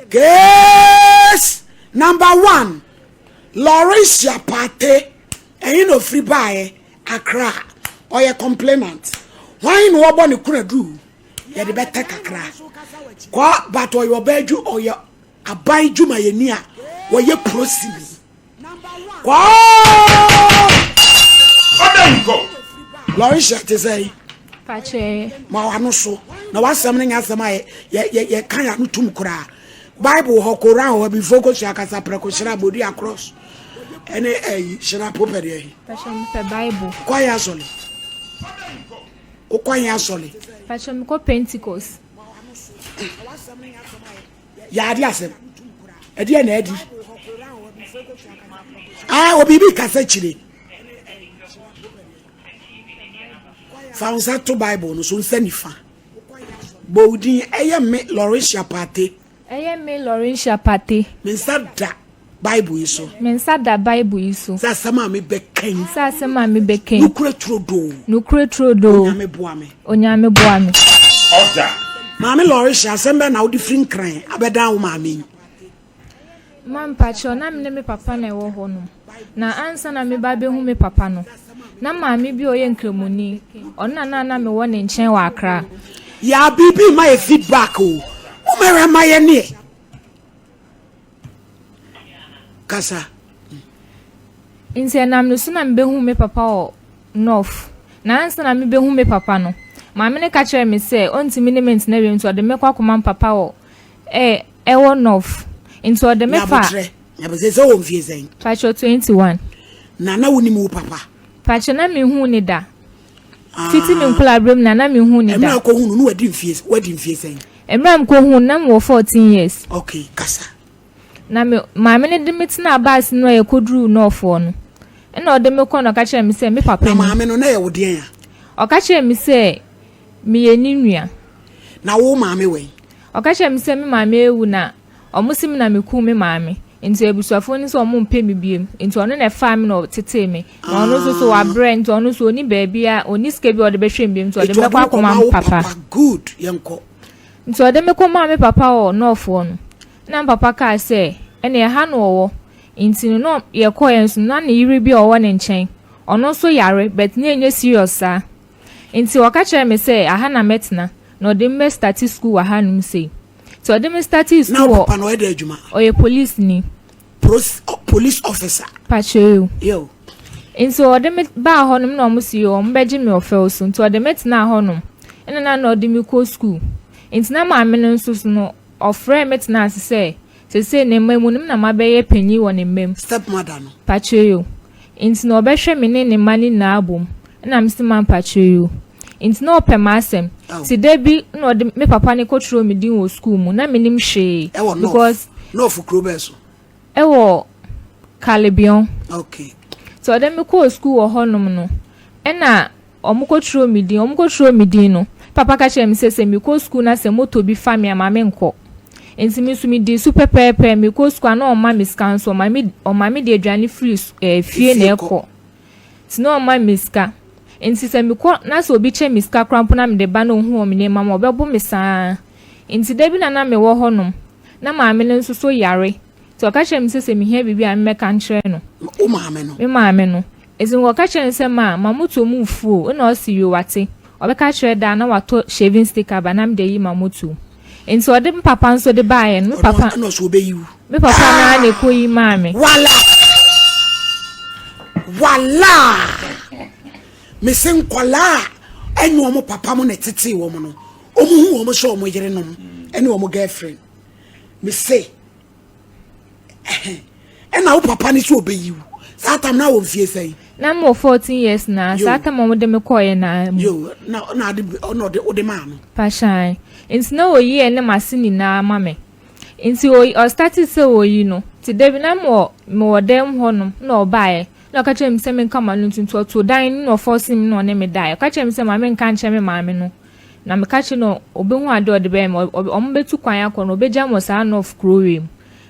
Case number 1. Laurentia Pate. And you know free buy Accra. Or your complainant. Why no one you could do? You the better Accra. Kwa but or your bedroom or your abai juma yenia. Or your proceed. Kwa Laurentia to say Pache ma so na wasam nya asama ye kan ya nutum kura Bible ho Quran ho bi focus akasa preko shira bodi across ene shira popere yi Pache me Bible kwa ya sole o kwa ya sole Pache me ko Pentecost ya adi asem edi na edi obibi kasa chire found to Bible no so senifa Bodi me Laurentia Pate me Laurentia Pate mensada Bible iso mensada Bible iso sa sama me beken nukure trodo onyame boame oda mama Laurentia asembe na odi free kran abeda wo mama mam pacho na me papa na ewo ho no na ansa na me ba be hu me papa no na maami bi oye nkremoni onna na me won nchen wa Accra ya bibi my feedback o mere my ne kasa inse nam no suna mbe hu me papa o north na ansa na me be hu me papa no maami ne ka kire me se ontimi ne ment na wiem to de me kwa koma papa o ewo north into de me fa ya be se o mfie sen pacho 21 na woni mu papa Pache na mi hu ni da. Fiti mi nkula brem na mi hu ni da. Emra ko hu no wadi mfie sen. Emra ko hu na mo 14 years. Okay, kasa. Na me maame ne de metina bus no ye kodru no fo no. E na ode me ko no ka kire mi se me papa. Na maame no na ye wode ya. O ka kire mi se mi ye ni nua. Na wo maame we. O ka kire mi se me maame ewu na omusim na me ku me maame. Into ebusuafo ni so omo mpe mi biem into ono na fa mi no tete mi na ono so wa brand ono so oni baabia oni skebi ode be hwem biem into ode me kwa akoma papa good yenko into ode me koma me papa o no fo no na papa ka se ene ha no wo into no ye ko yenso na na yiri bi o wo ne nchen ono so yare but na enye serious sa into o ka kire me se aha na metna na ode me start school wa ha num sei so dem start school now papa no ede adwuma oye police ni police officer pacho yo so dem ba honum na omusi yo mbeji me ofel so nto dem metina honum ena na ode mi ko school na ma amene nso no ofre metina ase se ne mamu nim na mabeye panyi wo ne mem step mother no pacho yo na obehwe me ne mani na abom na msima pacho yo no pemasem ti debi no me papa ne kotro me din wo school mu na menim hwe because no for krobeso ewo Calibion okay so dem me ko school wo honum no na omukotro me din no papa ka chere me se me ko school na se moto bi fa me ama me nko enti me su me di super pepe me ko school na o ma me scan so o ma me de adwane free fie na ekọ ti no o ma me ska enti se me ko na so obi che miska krampo na me de ba no hu o me ne mama obebo me saa enti debi na me wo honum na maame ne nso so yare to ka chere me se me hia bibia me ka nkyere no o maame no me maame no ezin wo ka chere se mamuto mu fu na o si wi wate obe ka chere da na wato shaving stick aba na me de yi mamuto enti o de papa nso de baaye no papa no so be you me papa na ne ko yi maame wala me sen kwala enyo omo papa mo ne tete wo mo no omo hu omo so omo yere no ene omo girlfriend me say ena wo papa ni so obeyiwu satam na wo mfie sei na mo 14 years na satam mo de me koye na yo na de ono de ma no pashan enti na oyi ene masini na mame enti o started se oyi no ti debi na mo dem hono na obae na ka chem se me kama no tuntu to dan no force me no ne me dai ka chem se mame nka nche me mame no na me ka che no obehu ade ode be me omo betu kwan akọ no obeja mo sa no of crowem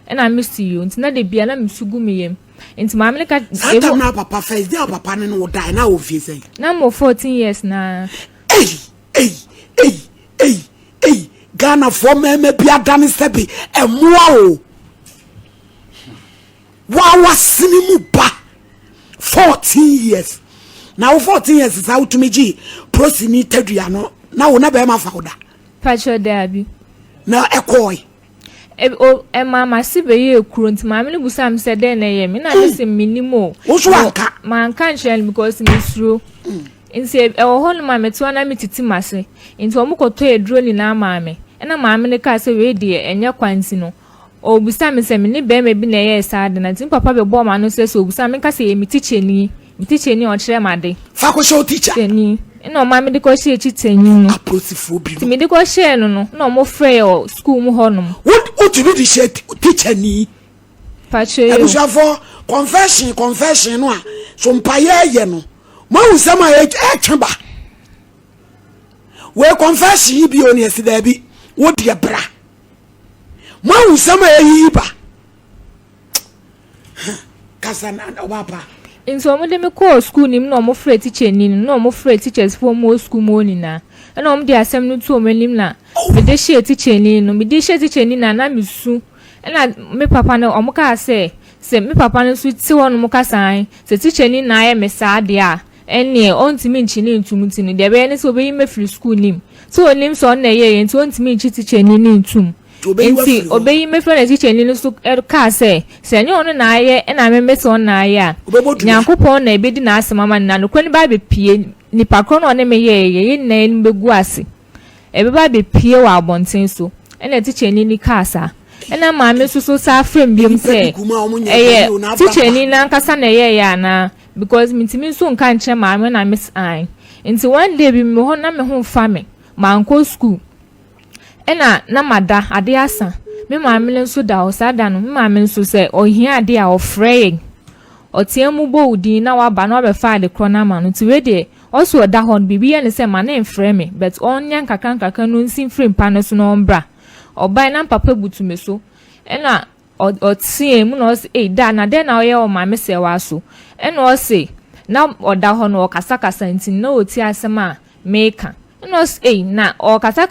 ena miss you nti na de bia na misugu me yem nti mame ka eva na papa first day papa ne no die na o fie say na mo 14 years na Ghana for me be a dani sebi emwa wa sinimu ba 14 years. Now 14 years is out to me G prosini teduano na wo na be ma fa oda pacho dabi na ekoi e mama sibe ye kuro nti mama ne busa am said den ye me na just minimo wo so anka man kan share because me suro nti e wo ho no mama to na metiti mase nti omukoto eduro ni na mama na mama ne ka se we de enye kwanti no obusa me se me ne be me bi na ye sad na nti papa be bo ma no se so obusa me ka se ye miticheni o chere made fa ko show teacher ni no mama de ko share chitenyi aprosifo bi ti me de ko share no mo frɛ o school mu ho no what you need to share teacher ni pacho ebusha for confession no a so mpaye ye no mo usama e tweba we confession bi oni esi da bi wo de bra mo usama e yi ba kasana obapa nso mo de me call school nim no mo frɛ teacher ni no mo frɛ teachers for mo school mo ni na na mo de asem no to mo nim na me de share teacher ni no me de share teacher ni na me su na me papa no omo ka se me papa no su ti won mo ka san se teacher ni na ye me sa de a ene ontimi nchini ntumti ni de be ne so be yi me free school nim so nim so na ye nti ontimi nchi teacher ni ntum enti obeyi me friend teacher ni so ka se nyi ono na aye na me so na aye a nyankopon na ebedi na asema na no kwani ba be pie ni pakro no ne me ye na en begu ase ebe ba be pie wa abonten so na teacher ni ka sa na ma me so sa frame biem se teacher ni na nkasa na ye ya na because mitimi so nka nche ma me na miss ai enti one day bi me ho na me ho fa me ma nko school na mada ade asa me maamele nso da osada no me maamele nso se ohia ade a ofrey otiemu bo udi na wa ba na obefa ade krona ma no ti we de oso da hon bibia ne se ma na enfrey me but onya nkaka no nsin frame pa no so no ombra obai na papa butume so na otie mu no se da na de na oye o maame se wa so na o se na oda hon o kasakasa ntin na oti asema meka no na o kasa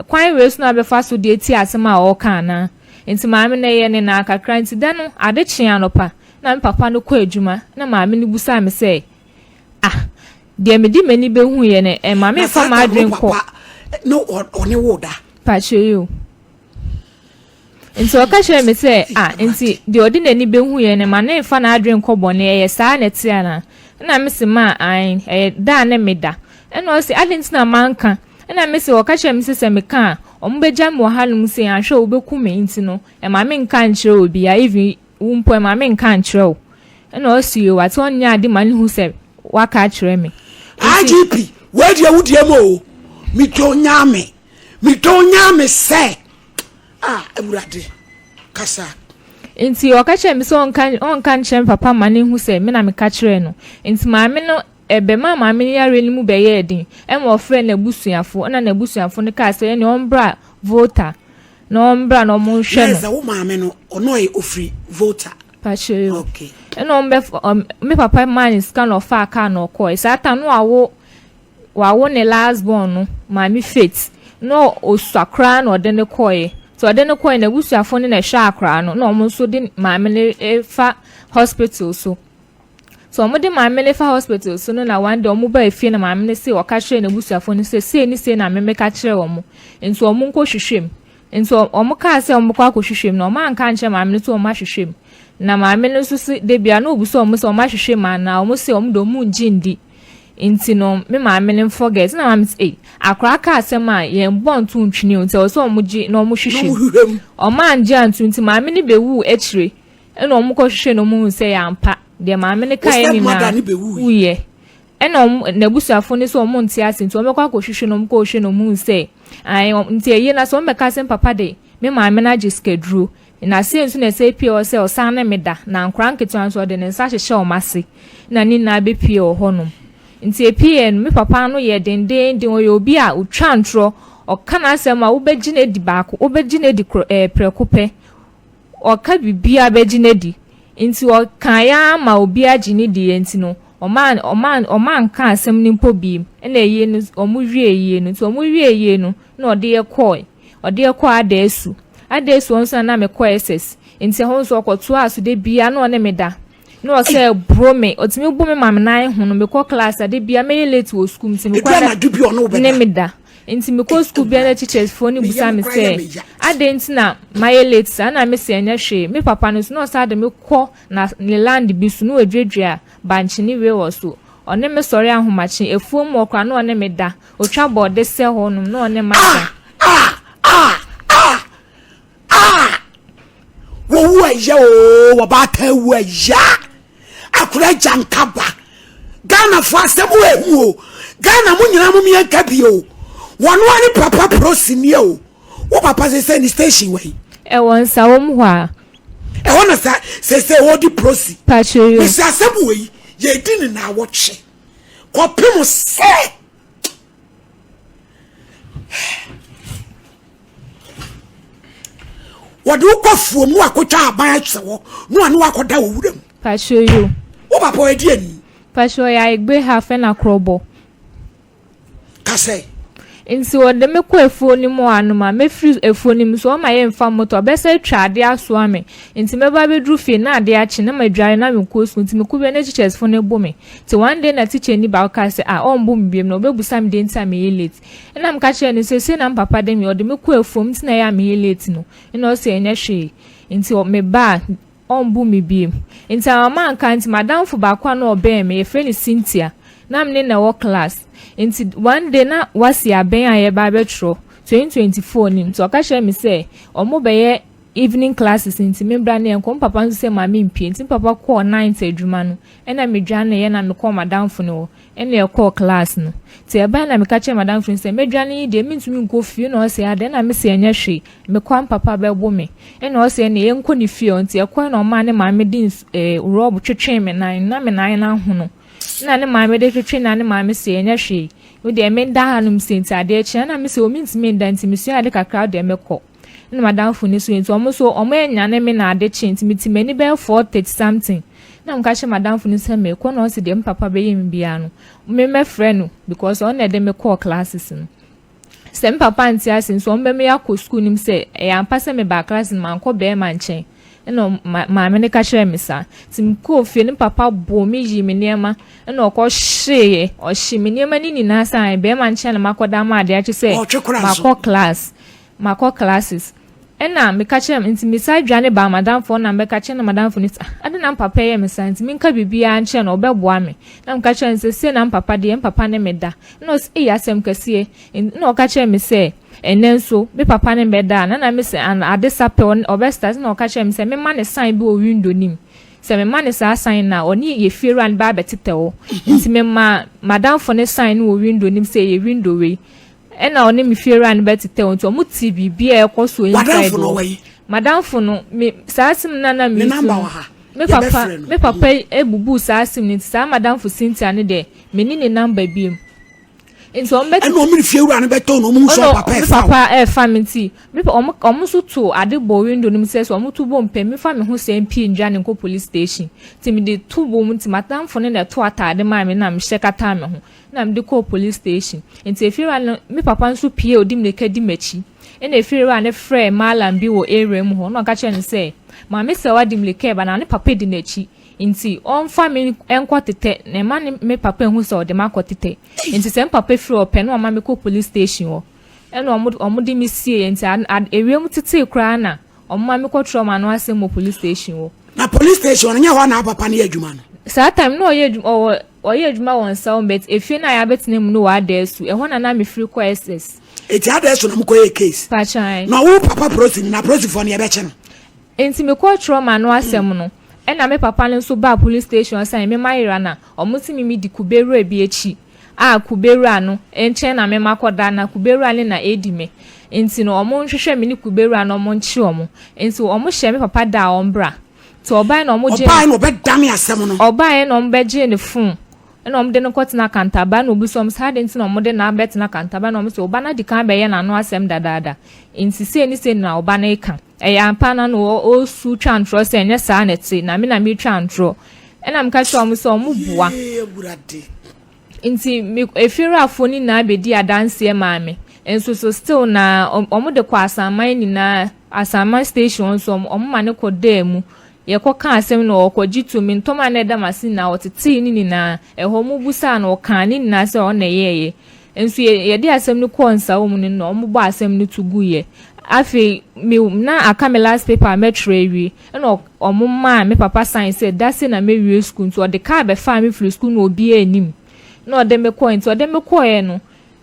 kwan we so na be fa so de ti asema o kan na enti maame na ye ne na kakra nti da no ade chia no pa na me papa no kɔ adwuma na maame ne busa me se de me di mani be hu ye ne maame fa ma adwen kɔ no one woda pa cheyo enti o ka chere me se enti de odi nani be hu ye ne ma na fa na adwen kɔ bɔ ne ye saa na ti ana na me se ma da na me da eno o se adentina manka na me se o ka chere me se me ka ombeja mo halum se ahwe obeku me nti no ma me nka nkyere obi ya even umpo ma me nka nkyere o eno o se o ati onya ade mani hu se waka kyere me IGP we dia wudie mo mi to nya me se ewurade kasa nti o ka chere me se on kan chere papa mani hu se me na me ka kyere no nti ma me no ebe mama me yare ni mu be ye din mo frɛ na busuafo na busuafo ne ka se ne ombra voter na ombra no mo hwɛ no yes wo maame no ono e ofri voter pache okay na ombe me papa man scan of aka na okɔ sata no awo ne last born no maame faith no osakra na ode ne kɔe so ode ne kɔe na busuafo ne na hwɛ akra no na omo so de maame ne fa hospital so omo de maame le fa hospital so no na one day omo ba efie na maame ne se o ka hwere na busuafo ne se na me ka kyerɛ omo nso omo nko hwehwem nso omo ka se omo kwa hwehwem na omo anka nkyerɛ maame ne so omo hwehwem na maame ne so se de bia na obuso omo se omo hwehwem na omo se omo do mu ngindi nti no me maame ne forget na maame se akra ka asem a ye mbɔ nto ntwene nti o so omo gi na omo hwehwem omo anje anto nti maame ne bewu ekyire na omo kɔ hwehwe na omo hu se ya ampa de maame ne kai ni na uye na busuafo ne so omo ntia ase nti o mekwa kohwehwe no mko hwe no mu nse nti eyi na so meka sem papa de me maame na giskedru na se nso na se pie o se o san na meda na nkran ketu so de ne nsa hyehye o mase na ni na be pie o honom nti epie no me papa no ye denden de o ye obi a otwa ntro o kana asem a wo begine di baako wo begine di prekope o ka bibia begine di nti o kan ya ma obi agini di enti no oman kan asem ni mpo bi na eye no omu wie eye no nti omu wie eye no na ode ye koi ode ekọ adesu onso na me kọ SS nti ho nso okoto aso de bia na one me da no o say bro me otimi bu me mam nan ho no me kọ class de bia me late wo school nti me kwa ne me da nti me kọ school bia na teachers phone ni busa me say ade nti na my late sa na me say anya hwe me papa no so no sa de me kọ na ne land bi so no adwadwa banchi ni we wo so one me sorry ahomachi efuo mo kwa na one me da otwa bode se ho no na one ma wo ya o wo ba ta wo ya akura jankaba Ghana for asemu ehu o Ghana mu nyina mu miya kabi o wono ani papa prosini o wo papa se ni station we e won sa wo mu a e wona sa se wo di prosi pacho yo se asemu we ye di ni na wo che ko pemu se wadu ko fuo mu akotwa aban atsewo no anu akoda owuram pacho yo wo papa edi ani pacho ya egbe ha fe na krobo kase nti wode me ko efuo ni mo anuma me free efuo ni so ma ye mfa moto be se twade aso ame nti me ba bedru fie na ade achi na madware na me ko so nti me ku be na teachers fo ne bo me ti one day na teacher ni ba ka se on bo mbiem na obebusa me de nti me ye late na me ka che ni se na papa de me wode me ko efuo nti na ya me ye late no na o se enya hwe nti me ba on bo me biem nti ama nka nti madam fo ba kwa na obe me ye friend Cynthia na me na wo class nti one day na wasi aben aye ba betro 2024 nim to ka share me say omo be ye evening classes nti me bra na enko papa nso say mama mpie nti papa call 9 adwuma no na me dwa na ye na me call madam fo no na e call class no ti e ba na me ka che madam fo say me dwa na de me ntumi nko fie na o say ade na me say enya hwe me kwa papa be bo me na o say na ye nko ni fie nti e kwa na o ma ne mama din rob twetwe me na me na ho no na ne maame de twetwe na ne maame se enya hwe wo de me nda hanum senti ade echi na me se o minti me nda nti me so ade kakra de me kọ na madam fu ni so nti omo so omo enya ne me na ade chi nti meti mani be 430 something na m ka che madam fu ni se me kọ na o se de m papa be yim bia no me frɛ no because on na de me call classes no se m papa nti asin so me yakọ school nim se e ampa se me ba class man kọ be ma nchen no maame ne ka hye me sa tim ko fie ne papa bo me yi me niema na okọ hye o hye me niema ni na san be ma nche na makoda ma ade achi se makọ classes na me ka hye nti me sa dwane ba madam fo na me ka hye na madam fo ni ade na papa ye me sa nti me nka bibia nche na obeboa me na me ka hye nse se na papa de papa ne me da no e yasem kase na o ka hye me se enenso me papa ne beda na me se an ade sape on obesta na o ka che me se me ma ne sign bi o window nim se me ma ne sa sign na oni ye fieran ba betete nti me ma madam for ne sign o window nim se ye window we na oni me fieran betete nti o mu tv bi e koso inside madam for no me sa sim na me me papa ebubu sa sim ni sa madam for Cynthia ne de me ni ne number bi nti o mbeti no me fie wura ne beto no mu so papa family me omo so to ade bo window nim se so omo to bo mpe me fa me ho se mp ndwa ne ko police station ti me de to bo mu ti matam fo ne to atade ma me na me hye kata me ho na me de ko police station nti e fie wura me papa nso pie odim ne kadi machi na e fie wura ne frɛ malam bi wo area mu ho na ka che ne se ma me se wadim le ke ba na ne papa di nachi nti on family enko tete na ma me papa hu so de makọ tete nti se papa free open na ma me ko police station o na omo de mi sie nti ewiem tete kra na omo ma me ko trauma no asem mo police station o na police station nya ho na papa ne adwuma no sa time no oye adwuma won sa bet efie na ya betene mu no wa adesu e ho na me free ko SS eti adesu na mo ko ye case pa chan na wo papa prosi na prosi for ne be che no nti me ko trauma no asem no na me papa ne so ba police station san me mayira na omuti mi di kuberu ebi echi kuberu anu enche na me makoda na kuberu ale na edime nti no omo nhwehwe me ni kuberu anu omo nchi omo nti omo hye me papa da ombra to obai na omo je obai no be dame asem no obai na omo be je ne fun na omo de no kotina kantaba na obusom sa de nti na omo de na betina kantaba na omo so oba na di kan be ye na no asem dadada nti se ni se na oba na eka ampa na no o su twantro se nya sa na ti na me na me twantro na me ka cho mo so mo bua nti me efira afoni na abedi adanse maame enso so still na omo de kwa asaman ni na asaman station so omo ma ne koda mu ye koka asem na okogi to mi ntoma na da machine na otete ni na eho mu busa na oka ni na se o na yeye enso ye de asem ni ko nsa wo mu ni no omo bo asem ni tugu ye afi me na aka me last paper metre wi na omo ma me papa sign say that say na me wi school so de ka be fa me free school no obi anim na ode me point ode me ko e no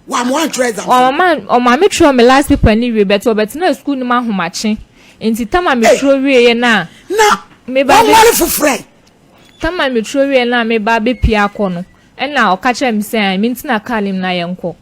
wa mo antreza o ma me tro me last paper ni wi beto na school ni ma homache enti tama me tro wi ye na me ba be fufre tama me tro wi na me ba be pia ko no na o ka kire me say me ntina kalim na ye nko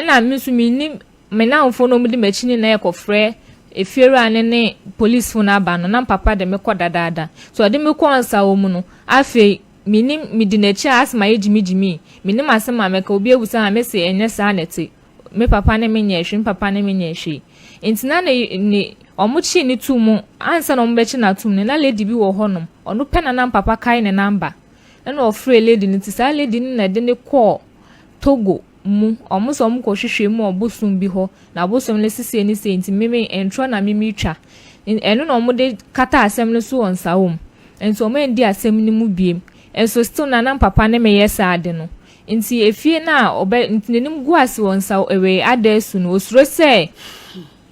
na me su me ni me na mfo no mu di machine na ye ko frɛ efiero ane ne police fo na ba no na papa de me kɔ dadada so de me kɔ nsa wo mu no afi minim mi di na chi asma ye jimi minim asema me ka obi ewusa ha me se enye sa nete me papa ne me nya hwe papa ne me nya hwe entina ne omo chi ni tumu ansa no mbe chi na tumu na lady bi wo honom ono pena na papa kai ne number na ofre lady ni ti sa lady ni na de ne kɔ Togo mu omo so mo ko hwehwe mu obosum bi ho na obosum le sisi ni se enti meme entro na meme twa eno na omo de kata asem no so onsa wom enso omo endi asem ni mu biem enso still na papa ne me yesa ade no enti efie na obe ntinenim gu ase onsa ewe adesu no osuro se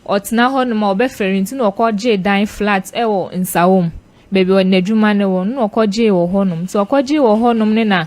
otna ho no ma obe fere nti na okoje dan flat ewo nsa wom bebi onadwuma ne wo no okoje wo honom so okoje wo honom ne na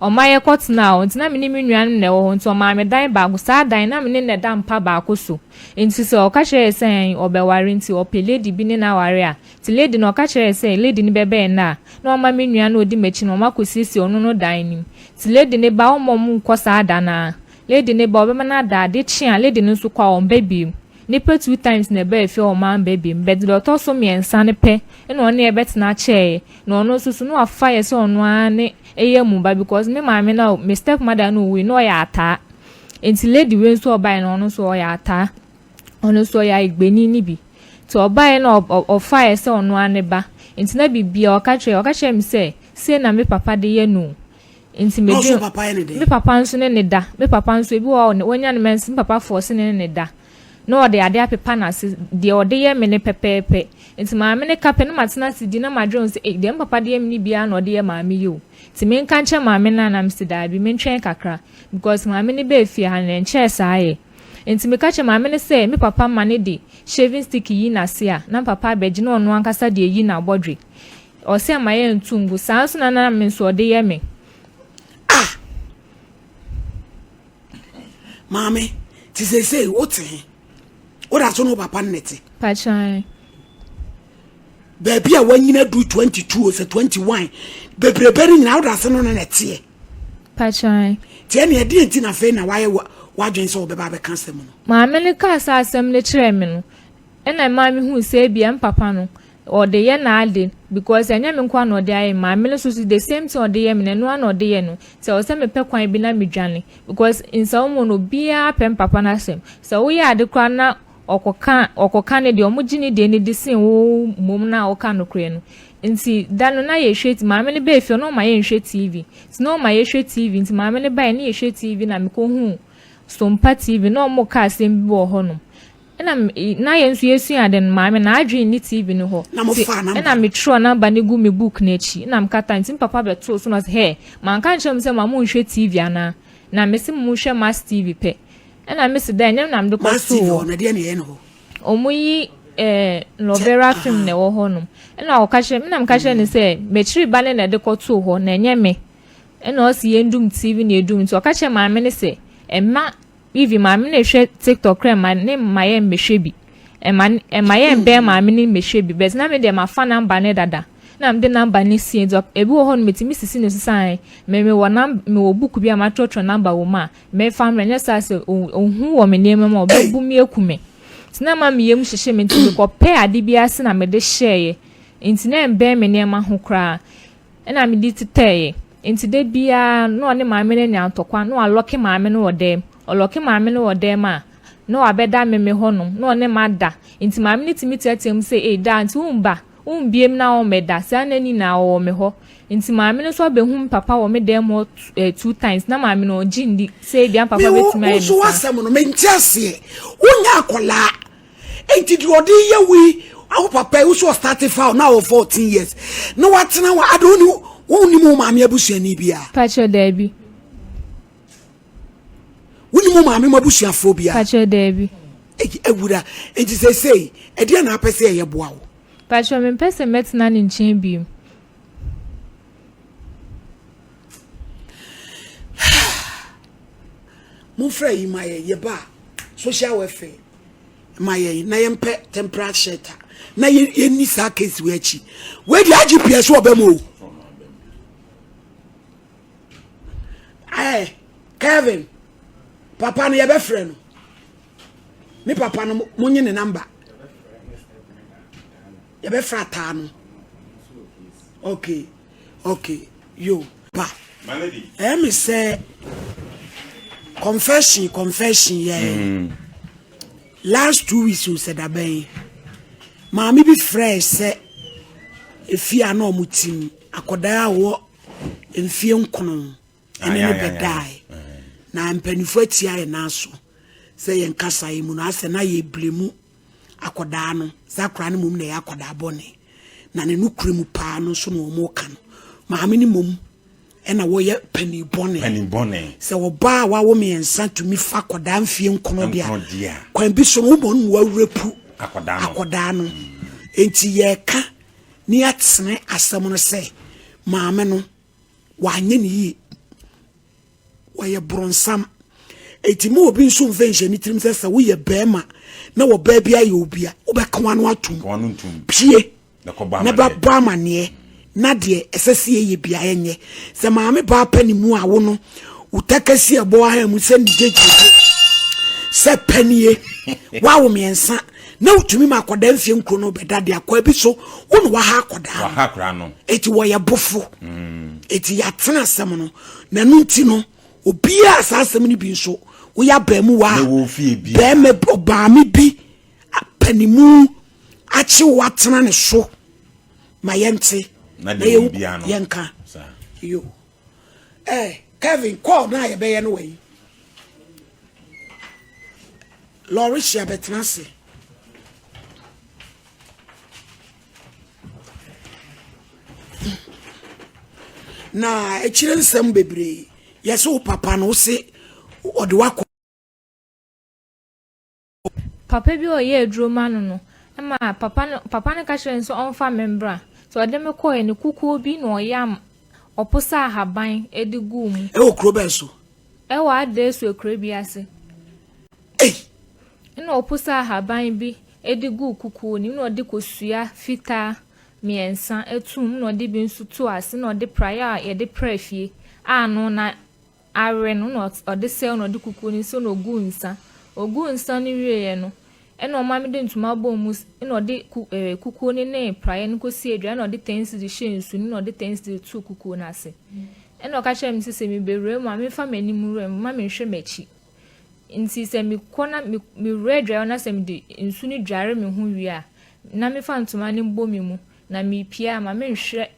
omaye kotna o ntina me ni mennuan ne wo nto ma me dan ba go sa dan na me ne da mpa ba akoso nti se o ka kire sen obeware nti o pele di bi ne na ware a ti lady no ka kire sen lady ni bebe na na o ma mennuan no di mechi no ma kosisi onu no dan nim ti lady ne ba o mom nko sa da na lady ne ba obema na da de chi a lady no so kwa o baby ni pe 2 times na be fi o man baby mbed do to so miensa ne pe na o ne ebetna che na ono susu no afa ye se ono ane eye mu ba because me mama na me step mother no we no ya ata enti lady we so obai na ono so ya ata ono so ya igbeni ni bi to obai na ofa ye se ono ane ba enti na bibia o ka che me se na me papa de ye no enti me do me papa nso ne da me papa nso ebi wo wonya ne mensi papa force ne da no de ade apepa na se de ode ye me ne pepepe enti maame ne kape no matena se di na madron se de papa de ye me ni bia na ode ye maame yo ti me nka nche maame na na msi da bi me ntwen kakra because maame ne be fie ha ne nche saaye enti me ka che maame ne se me papa ma ne di shaving stick yi na se a na papa beji na ono ankasa de yi na bodwe o se ma ye ntungu sanso na me so ode ye me maame ti se otin o da so no papa nete pachan baby a wanyina do 22 or 21 bebrebe ni na o da so no nete pachan ti ene de enti na fe na wadwen so obeba be cancel mu no maame ne ka sa asem le kire me no ena maame hu se bia papa no o de ye na ade because enya me kwa no de aye maame le so the same thing o de ye me no na o de ye no se o se me pe kwan bi na medwane because insa wo no bia pem papa na asem se wo ye ade kwa na okoka ne de omugini de ne disin wo mom na oka no kure no nti dano na ye hweti maame ne be fi no ma ye hwe TV no ma ye hwe TV nti maame ne ba ne ye hwe TV na me ko hu SOMPA TV no mo ka asem bi wo ho no na ye nsu yesu ade no maame na adwen ni TV no ho na me tro na ba ne gu me book na echi na me kata nti papa be to so no he man kan chem se mamu hwe TV ana na me se mu hwe Mass TV pe na me se da nyam na me ko so na de ne no omuyi Lovera film ne wo ho no na o ka hye me na me ka hye ne se me chiri ba ne na de ko to ho na enye me na o si endum TV na edum so o ka hye maame ne se emma Ivi maame ne hwe TikTok krem ma ne maye mehwe bi maye be maame ne mehwe bi bet na me de ma fa number ne dada na me de number ne sie do ebi wo ho no metimi sisi ne sisan me wo me wo book bi ama trotro number wo ma me fa mre nya sa se ohun wo me niem ma obebu mi ekume tina ma me yem hyehye me nti ko pe ade bi ase na me de share nti na embe me niem ho kra na me di teteye nti de bia no ne maame ne nya antokwa no aloke maame no wodem oloke maame no wodem a no abeda me honum no ne mada nti maame ne timi tetem se da nti umba umbiem na o meda sa nani na o me ho nti maame no so abehum papa wo me dem 2 times na maame no ogindi say dia papa betimi ayi so wasem no mentiase wonya akola enti di odi ye wi awo papa wo so start foul now 14 years no watena wa adoni woni mu maame abusuani bia pacho dabi woni mu maame mabusuafo bia pacho dabi ewura enti say e dia na apese ye boa wo pacho me pese metna ni nchen bi mo fra yi maye ye ba social welfare maye na ye mpe temperature shelter na ye ni sa case we achi we di GPS obemo Kevin papa no ye be frɛ no ni papa no munye ne number ye be fra ta no okay yo pa my lady me say confession yeah last 2 weeks you said abey maami bi fresh say efia na omutim akoda wo enfie nkono ene ne bedai na mpanifo atia ye na so say yen kasa yi mu na ase na ye blemu akoda no zakra ne mum na ye akoda bone na ne nukremu pa no so no mo ka no maami ni mum ena wo ye pani bone se wo ba wa wo me ensa to mi fa koda mfie nkono dia kwan bi so wo mon wa repu akoda no enti ye ka ni atsene asem no se maame no wa nye ni yi wa ye bronsam enti mo obi nso mfenje ni tirim se wo ye bema na wo ba bia ye obia wo be kwa no atum pie na ba ba mane na de esese ye bia yenye se maame ba panimu awo no utakasi ebo ha mu se ni jeje se panie wa wo miensa na utumi makoda mfie nkro no beda de akwa bi so wo no wa ha kra no eti wo ye bofo eti ya tena asem no na no nti no obi asasem ni bi so wo ya ba mu wa ba me ba mi bi panimu achi wa tena ne so mayente na ye biano yenka yo Kevin call na ye be ye no way Lauricia betnase na echire nsem bebre yeso papa no se ode wako papa bi o ye aduro ma no ma papa no ka hye nso onfa membra so ode me ko ene kukuo bi no yam oposa haban edigu mu e okro benso e wa ade so ekro bi ase ina oposa haban bi edigu kukuo ni no de kosua fita miensa etum no de bi nso to ase no de prayer ye de prafie ano na are no ode sel no de kukuo ni so no ogu nsa ni wiye no eno ma me de ntuma bomu eno de kukuo ni ne praye no kosi edwa eno de tensi de hyensu ni no de tensi de tu kukuo na ase eno ka kye me sese me bewre mu me fa mani mu rem ma me hwe machi nti se me kona me redwa na se me de nsu ni dware me ho wi a na me fa ntuma ni bomi mu na me pia ma me hwe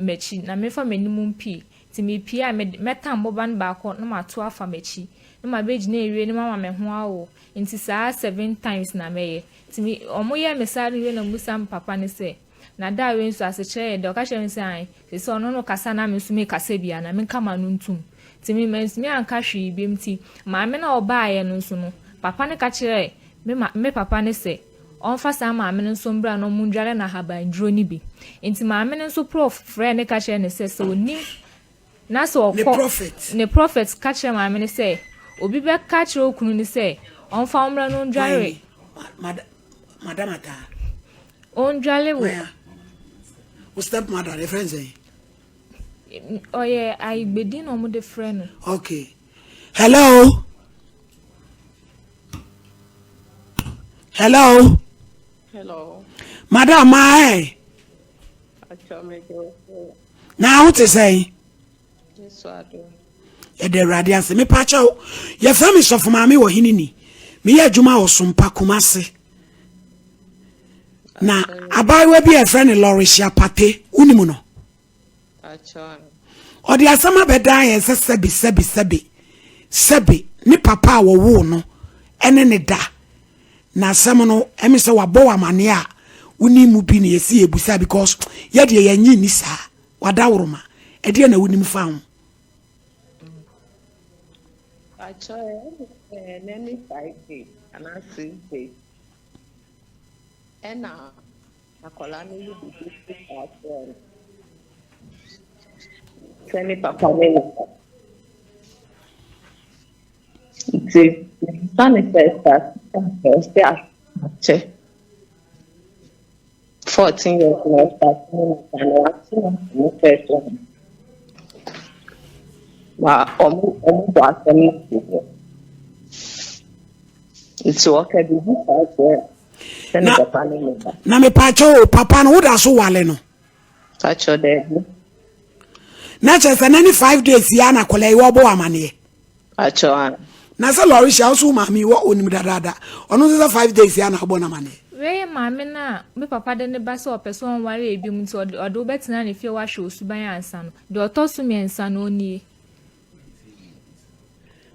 machi na me fa mani mu mpi ti me pia me metam boban ba ko na ma to afa machi na ma beji na ewie ni mama me ho awo nti saa 7 times na meye timi omoye mesari we na musam papa ne se na da we nso aseche de o ka hye nse an se ono no kasa na me nso me kasa bia na me kama no ntum timi mensimi anka hwe biem ti maame na oba aye no nso no papa ne ka kire me papa ne se onfa sa maame ne nso mbra no mundware na haban duro ni bi nti maame ne nso prof friend ne ka kire ne se oni na so ne prophet ka kire maame ne se obi be ka kire okunu ni se onfa omra no ndware madam ata on dwale wo step mother the friends oh yeah I gbedi no mo de friend okay hello madam mai now what to say yes I do e de radiance me pa cha ye fami so fo maame wo hinini me ye adwuma wo SOMPA kumase na abai we bi e friend Lauricia Pate unimu no Pacho. Odi asama beda ye sebi ni papa wo wo no ene ne da na asam no emi se wabo amane a woni mu bi ne yesi ebusa because ye de ye nyi ni sa wada woroma e de na woni mu fa ho Pacho, any 5 days, and I 6 days. And now, I call on you to do this. Send me papa. See, son first, 14 years old, and watching first one. Almost it's okay. na me pacho papa no woda so wale no Pacho there. na chese na ni 5 days ya na kola iwo bo amane Pacho. na se lori sha so mami wo onim dadada ono se 5 days ya na bo na amane we mame na me papa de ne ba se opeso ware ebi mu ti odo betina ne fie wa hwe osuban ansa no de otoso mi ansa no nie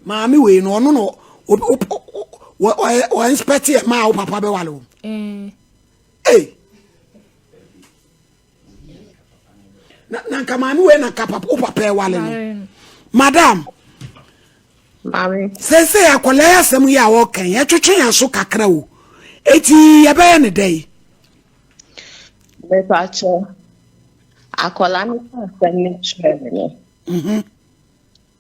mami we no ono no o inspect ma o papa be wale o na nka we na ka papa o papa e wale no madam Mami sese akola ya asem ya wo kan ya twetwe ya so kakra o eti ya be ne dai me Pacho akola ni asem ni chwe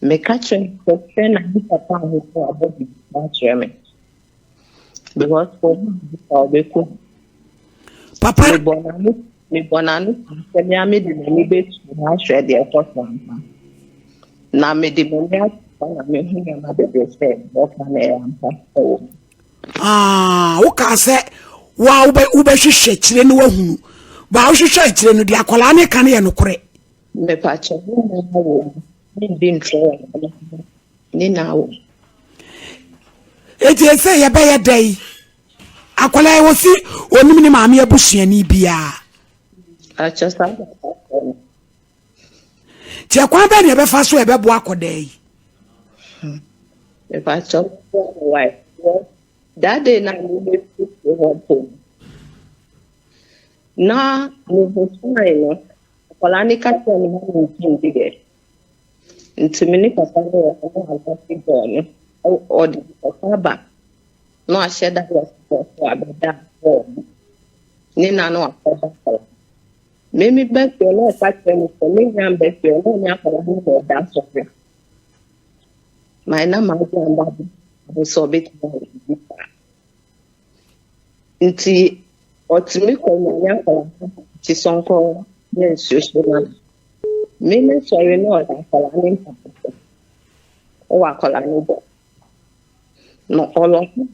me catching the train and papa who for about the battery because for the papa me bonanu se me ame de me be na share the effort na me de me na me hu na be say what na e ampa wo ka se wa ube hwehwe kire ne wahunu ba wo hwehwe kire no de akola ne kan ye no kore me Pacho ni bin tro ni nawo eti ese ye be ye dai akola e wosi onim ni maame abusuani bia Pacho sa ti akwa be ne be fa so e be bo akodai me Pacho why that day na me to na me no akola ni ka to ni mo ntige Intimini papa no alpha figure or the papa no I share that was for abeda Nina no papa Mimi back to no catch me for me am back to no nya for no dance of my name and so bit Inti otimi ko nya for ti sonko yen social Mimi sorry no that colony or colony no all of them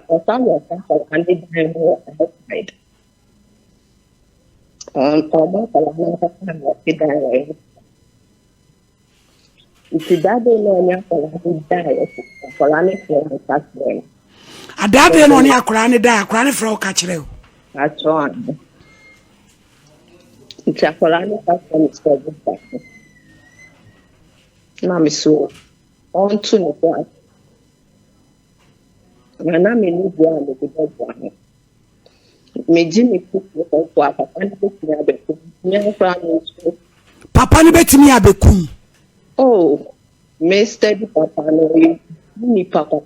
or some of them colony outside on colony if you that day no nya colony die colony for that way adade no ne akora ne da akora ne fra o ka kire o that's on It's a colony of Mammy so on to the glass. When I'm in the ground, the good one. Me Jimmy put papa and put me a papa ni betimi abekum oh me steady papa no ni papa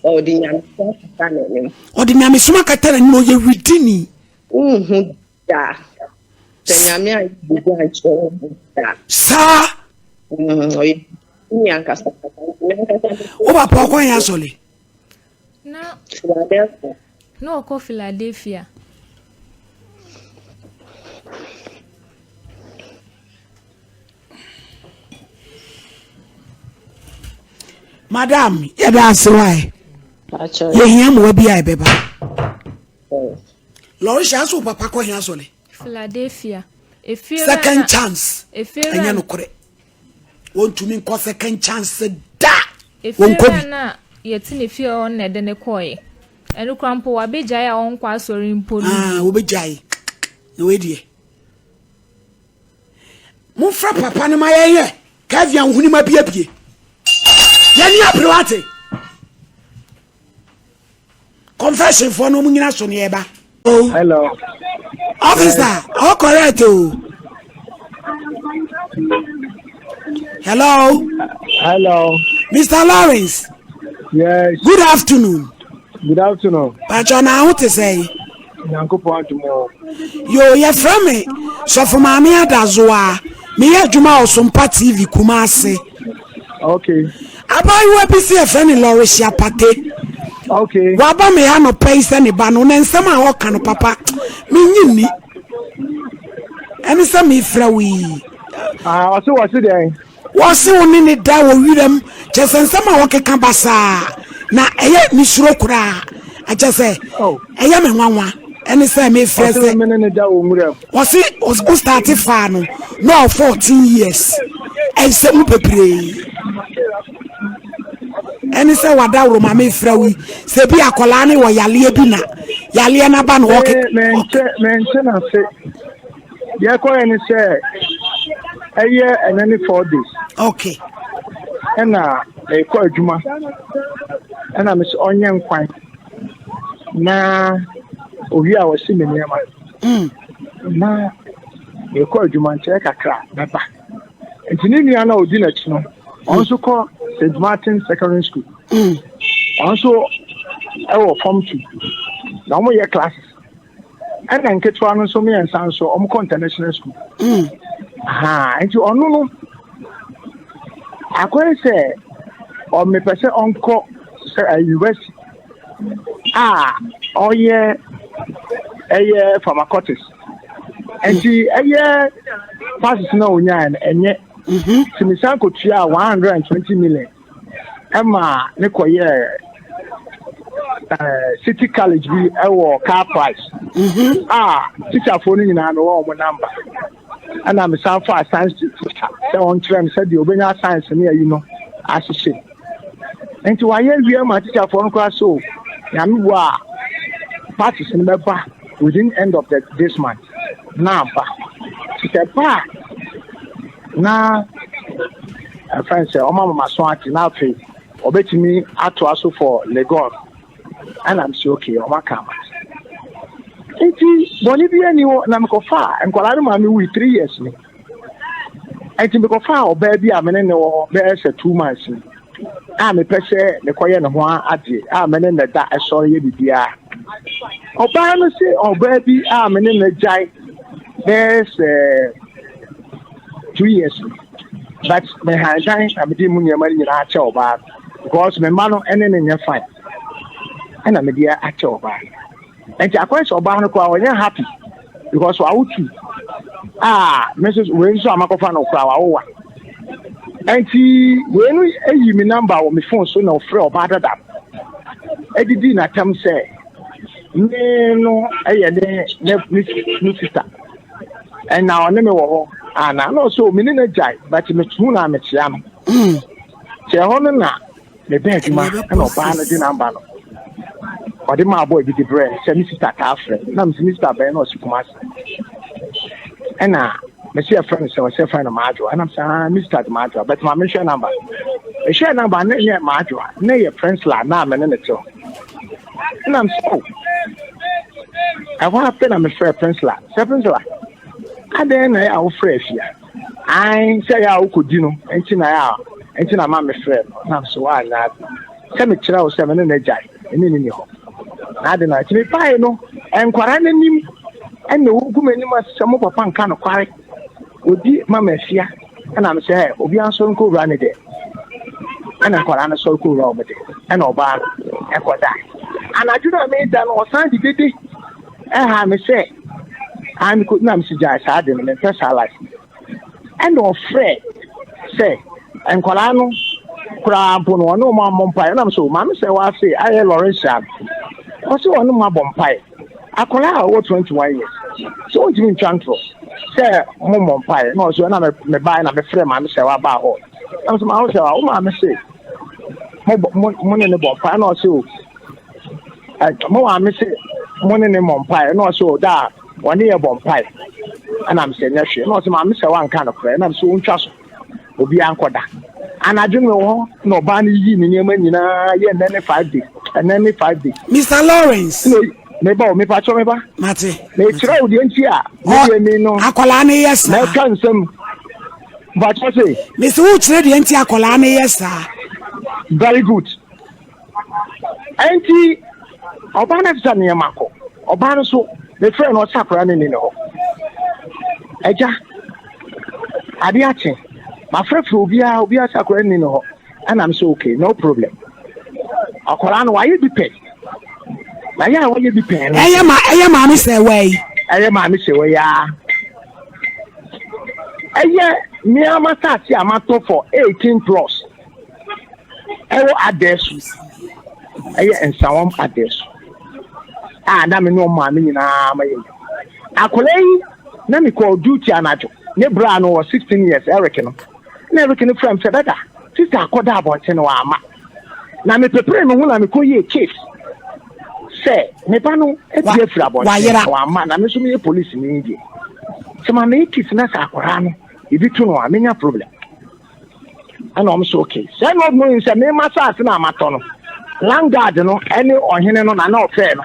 or the nyame suma katara ni no ye widini da Tenyame a bugu a cho sa ni ankasa o papa ko yan sole na Philadelphia no ko Philadelphia madam ye da se why Pacho ye hia mo bi ai beba Lori sha so papa ko hia sole Philadelphia second chance efira enya no kore won to me ko second chance da efira na yeti ne fie on na de ne koye enu krampo wa bejai a on kwa sori mpolu wo bejai na we die Mufra papa no maye Kavia huni mabiabie. Yani aprewate. Confession for no munyina so ne eba. Oh. Hello. Officer, all correct oh. Hello. Hello. Mr. Lawrence. Yes. Good afternoon. Good afternoon. But you know what to say? Nyankopon tomorrow. Yo, you from me. So for Mami Adazoa, me ya Juma or SOMPA TV Kumasi. Okay. About you will be see a friend in Lauricia Pate. Okay. Waba me ha no pace any banu and some I walk on papa. Me and some me frawi. So what's it there? Was you need that with them? Just and some I walk a campasa. Na eye mi suro kura. I just say, oh, eye me nwanwa. Any say me first. Was it started far no 14 years. And some pepe. Any say wada ro ma me frawi. Se bi akola ni wo yale bi na. Yale na ba no work. Mention na say. Dia ko any say eye and any 4 days. Okay. Na e ko adwuma. Na me so onye nkwan. Na owi a wasi me niam. Na e ko adwuma nche kakra na ba. Ntini nua na odi na chi no. Also call St. Martin Secondary School. Also form 2. Now we have classes. And then get one so me and so international school. And you no. I could say or me person uncle university. Oh yeah, pharmacotics. And she passes no and yet. Simisan ko tua 120 million. Emma ne koye City College bi ewo car price. Teacher for ni na no number. And I'm some for science teacher. Say on trend said the obenya science ni ayi no asise. Enti wa ye wi ma teacher for nko so. Ya mi wa parties in the bar within end of this month. Now ba. Teacher ba na friend say mama so ati na fe obetimi ato aso for Lagos and I'm say okay o maka enti boni bi ani wo na mkofa enkwala ma me wi 3 years ni enti mkofa oba bi amene ne wo be ese 2 months ni me pese ne koye ne ho ade amene ne da esore ye bibia oba no say oba bi amene ne jai there's 2 years. But my hand, I'm a demon, you're marrying a child bar because my man and then you're fine. And I'm a dear at your bar. And I quite so barnacle when you're happy because I would see. Mrs. Winsor, I'm a fan of flower. And see, when we me number on my phone, so no frail better than I did not come say, no, no, sister. And now I never and I know so many jai, but me too na me chiam. Che hono na me beg ma and obana di number no. Or the my boy be the bread, say Mr. Kafre. Na Mr. Ben no supermas. And me see a friend say friend of Majo, and I'm saying Mr. Majo, but my share number. A share number na near Majo, na your friends la na me ne to. And I'm so I want to I'm a fair friends la. Friends la. And then I will fresh here. I say I could do and my friend. I'm so wild. Send me 7 in a jai, and in your home. I don't know. To me, pie no, and quarantine him, and the woman must some of a punk kind of quarry. Would be Mamma Fia, and I'm saying, Obian so cool run a day. And I'm quarantine so cool over there, and Oban, and what that. And I do not make that or Sunday, did it? And I may say, I could not see Jai Sarden and press our life. And no Fred say, and Colano, Crampo, no more Mompire, and I'm so, Mamma say, I say, I am Lawrence. Also, no more Bompire. I call out over 21 years. So, what do you mean, Chanto? Say, Mompire, no, so I'm a buy and I'm a friend, Mamma say, about all. I'm some house, oh, Mamma say, money in the Bompire, no, so. More, I miss it, money in the Mompire, no, so that. 1 year bomb pie. and I'm saying yes no so ma me say wan kan kra na so untwa so obi ankoda anadwe me no ba ni yi ni nyema nyina ye nene 5 days and then 5 days Mr. Lawrence me pa cho me ba mate me tira odi enti a me no akola na yes na kan sem but what say Mr. Who tire de enti akola na yes very good enti oba na fisa ne mako oba no so me friend no sakora ne ni no eja ade ache my friend obi sakora ne no and I'm so okay no problem akola no why you be pay na ya why you be pay eye ma me say way ya eye me amatati amato for 18 plus ewo adesu eye ensawom adesu na me no ma me nyina ma ye akolai na me call duty anajo ne bra no was 16 years Eric no na Eric no from Fedada sister akoda abonte no ama na me prepare me hu na me ko ye case say me pa no e die fra abonte wa ama na me so me police ni die se ma me case na sa akora no ibi to no amenya problem and I'm so okay say no no say me ma sa na amato no landguard no any ohene no na na ofe no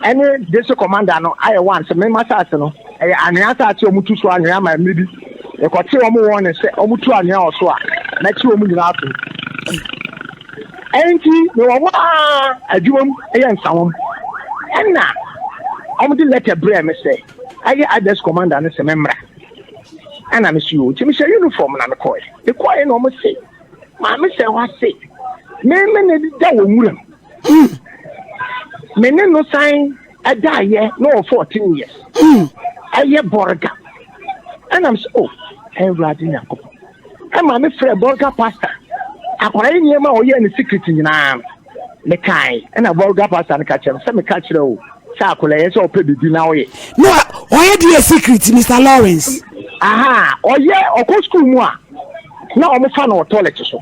any district commander no I want say me ma sa no e anwa sa ati omutu so anwa ma me bi e ko ti omu won say omutu anwa oso a na ti omu nyina ato enti me wo adwum e yan sawom enna omu di letter bre me say aye others commander no say memra and I'm sure to me say uniform na me call the call no mo say ma me say what say me ne da wo muram me ne no sign ada ye no 14 years aye borga and I'm so oh everybody yakop e ma me frɛ borga pastor akwara ni ma o ye ni secret nyina me kai and a borga pastor na ka kyerɛ say me ka kyerɛ o sa akola ye so pɛ bibi na o ye no o ye the secret Mr. Lawrence aha oye oko school mu a na o me fa na toilet so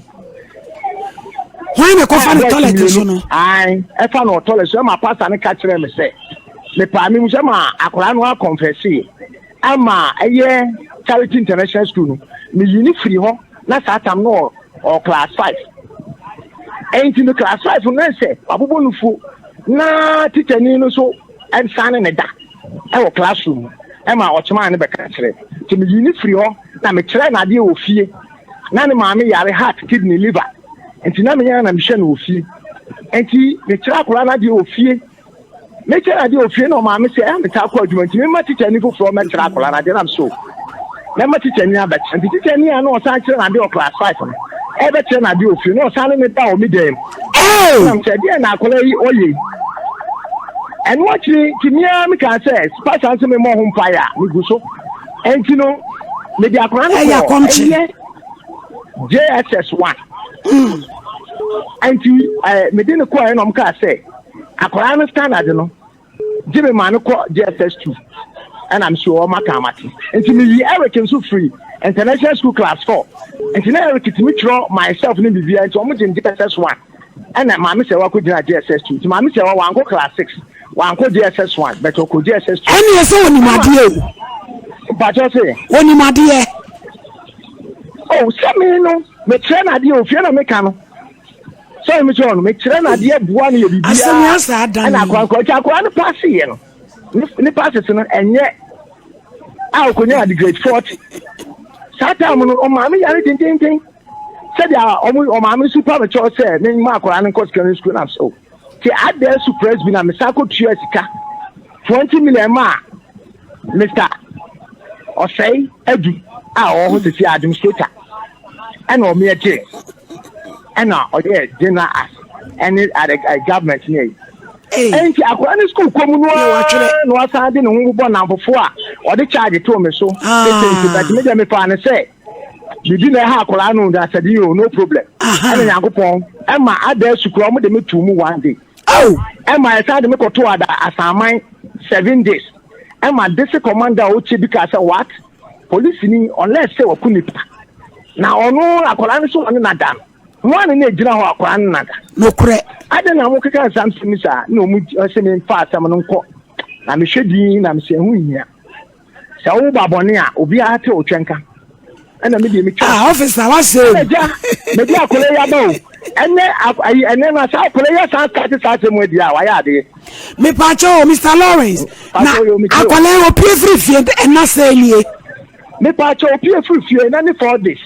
why me ko fa na toilet so no ai e fa na toilet so ma pastor ne ka kire me say me pa mi mu se ma akora no a confess ama eye Charity International School no me yini free ho na satam no or class 5 ain't in the class 5 no say abubo nufu na teacher ni no so en sane ne da e classroom ema ochema ne be ka kire ti me yini free ho na me kire na de ofie na ne maame yare heart kidney liver enti na me yana na me hwe na ofie enti me kire akora na de ofie me kire na de ofie no maame se e me ta akwa adwuma enti me ma teacher ni foforo me kire akora na de na so na ma teacher ni abet enti teacher ni ana o san kire na de class 5 no e be kire na de ofie no o san me da o me dem na me say de na akora yi oye and what you me can say special to me more home fire me go so and you know me the akran JSS1 and you me didn't call no ka say akran standard no Jimmy man ko JSS2 and I'm sure my kamati and to me Eric so free international school class 4 and you know Eric to me draw myself in the and so much in JSS1 and that mommy say wa ko JSS2 to mommy say wa go class 6 one ko JSS1 but ko JSS2 any say oni madie but you say oni madie oh say me no me train adie ofie na me ka no so me train me train adie bua na ye bibia asemi asa adan na akwa no pass ye no ni pass it no enye a ko nya the grade 40 sata mo no o ma me yare tin say dia o ma me super me cho say me ma akwa no ko secondary school na so ti ade surprise bi na me sako tua sika 20 million ma Mr. Osei Edu a o ho ti administrator and o me eje and o dey general any government ni and ti akora ni school ko mu no asa de ne ho bo na fofo a o de charge to me so but me dey me fa ne say bibi na ha akora no da sadi o no problem and yakopon e ma ade sukuro mo de me tu mu one day oh Emma I said me ko to ada asaman 7 days Emma this commander o che bika say what police ni unless say wakunipa na ono akola ni so na da one na ejira ho akola na da no kure ade na mo keka samsimi sa na o mu se me fa asam no nko na me hwedi na me se hu hia Sa wo babone a obi a te o twenka. Ana me de me twa. Officer, what say? Me dia akole ya ba o. Ene na sa akole ya sa sa mu dia wa ya de. Me pacho Mr. Lawrence. Na akole o pie free fie and na say nie. Me pacho o pie free fie na ni 4 days.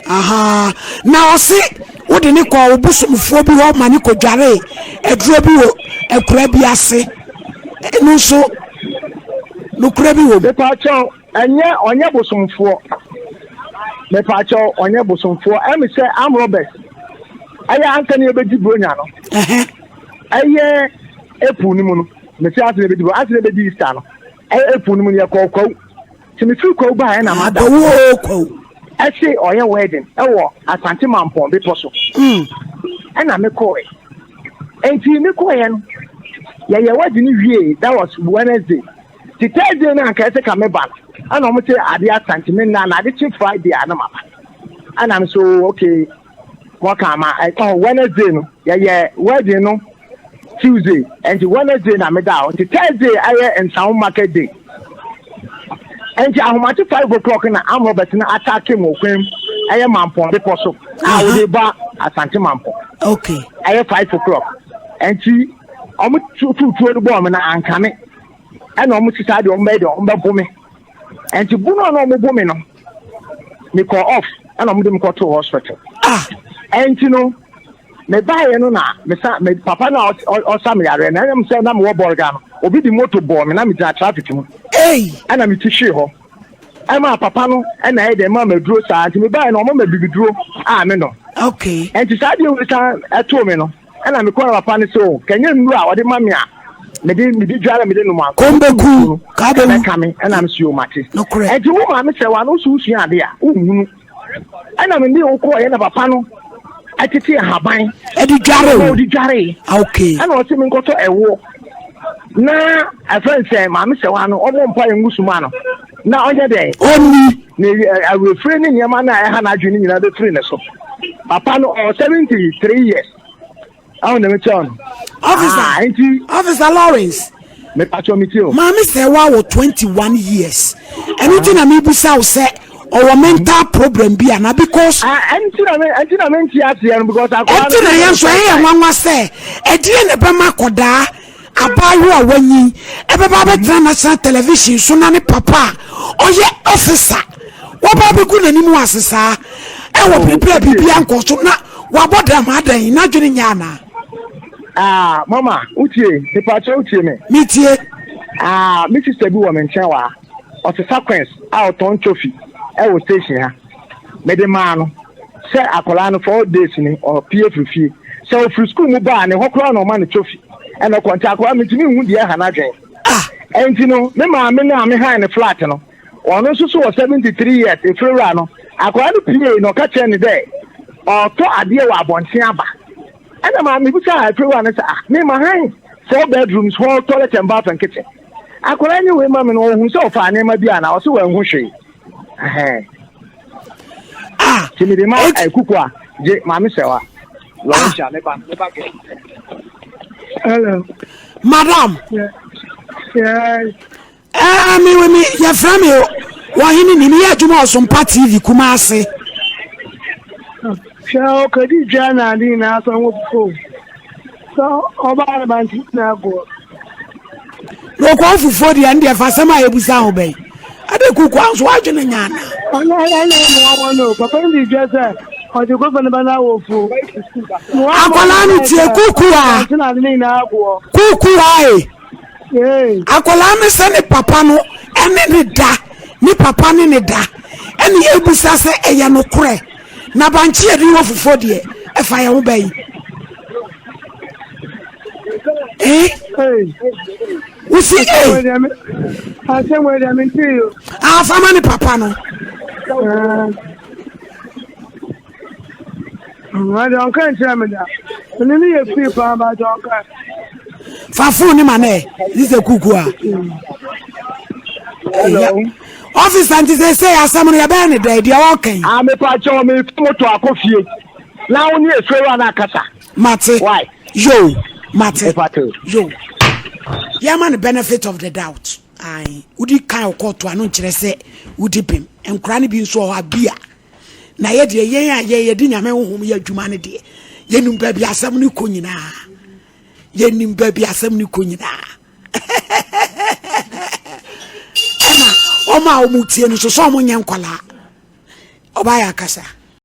Aha. Na o se wo de ne ko obusumfo bi wo ma ne ko dware eduro bi wo ekura bi ase. Enu so no kura bi wo. Me pacho onye bosumfo. Me pacho onye bosumfo. Emi say am Robert. Aya anka ne ebedi bronya no. Aye epu ni mu no. Me say ase ebedi bro, ase ebedi Easter no. Epu ni mu ne kokko. Ti me fi ko ba na ma da. Wo ko. Ese oye wedding. Ewo Asante Mampon be poso. Na me ko e. Enti me ko ye no. Ye wedding wie, that was Wednesday. The Thursday na anka ese ka me ba. Ana mo say ade Asante me na ade chi Friday ana ma. And I'm so okay. What come Wednesday no. Ye wedding no Tuesday. And the Wednesday na me da. The Thursday aye in Town Market Day. And I'm at 5 o'clock na I'm Robert na attack him okwem. Aye Mampon be poso. I will ba Asante Mampon. Okay. Aye 5 o'clock. And she omo two the bomb na anka me. And omo sisa de omo be bome. And she bu no bome no. Me call off and omo dem call to hospital. And you know me buy no na me papa na o sam yare na am say na me wo borga no obi di motor ball me na me ja traffic mu ana me tishi ho ai ma papa no na e de ma duro sa nti me buy no mo ma bibiduro me no okay and ti sa de we sa eto me no ana me ko papa ne so kanye nru a o de ma me a me di dwara me de no ma kombeku ka be me kame ana me sio mate no correct and wo ma me se wa no so sua ade a ohunu ana me ndi wo ko ye na papa no atiti haban edi dware okay ana o se me nkoto ewo na afan say ma me se wa no omo mpa engusuma no na onye de oni ne awefre ni nyama na ha na adwene nyina be free ne so papa no 73 years awu na me chon officer Lawrence me pacho mi ti o ma me se wa 21 years anything na me busa o say or mental problem be na because antina me nti ase because antina yan so e nwanwa say e die ne be makoda abayu awanyi e be ba be national television so na ne papa oye officer wo ba be ku nani mu asesa e wo prepare bibia nkoso na wa boda ma dan na dwene nya na mama utie te pacho utie me mitie mi sister bi wo me nchen wa o se sequence a o ton chofi e wo station ha me de ma no se akola no 4 days ni o pie frifie se o free school mu ba ne hokora no ma ne chofi e no kwanta akola me timi hu de ha na dwen enti no me ma me na me ha ne flat no ono so 73 years e frera no akola no pie no ka che ne de o to ade wa abonten aba ana ma me busa frera no sa me ma han 4 bedrooms 4 toilet and bath and kitchen akola ni we ma me no hu so fa ne ma bia na o so wa hu hwe Timi de ma kukua je mami sewa Launcha me ba ke hello madam yeah me ya from you wa hini ni ya juma SOMPA TV kuma ase Shao kadi jana ni na so wo so oba na banti na go no ko fufu di ande fa sama ebusa ho bai ade kuku anso adwene nyana no papa ndi jese o de go bana wo fu akola ni tie kuku akola me se ne papa no ene ne da ni papa ne da ene ebusa se eya no kure na banchi edi wo fufu de e fa ye ho bai Usi fama ni papa no. I don't can't tell me that. And then you people about don't. Fafu ni mane. This is a kukua. Hello. Office anti say asamuni ya bene dey dey okay. Me pacho me moto akofie. Na oni efewa na kasa. Mate. Why? Yo, Mate. Yo. Yeah, man, the benefit of the doubt. ai udi kan okoto anu nkyere se udi pem enkura ne bi nso ho abia na ye de ye di nyame honhom ye adwuma ne de ye nim ba bi asem ne konyina ye nim ba bi asem ne konyina ema o ma o mutie no so so mo nyen kwala oba ya kasa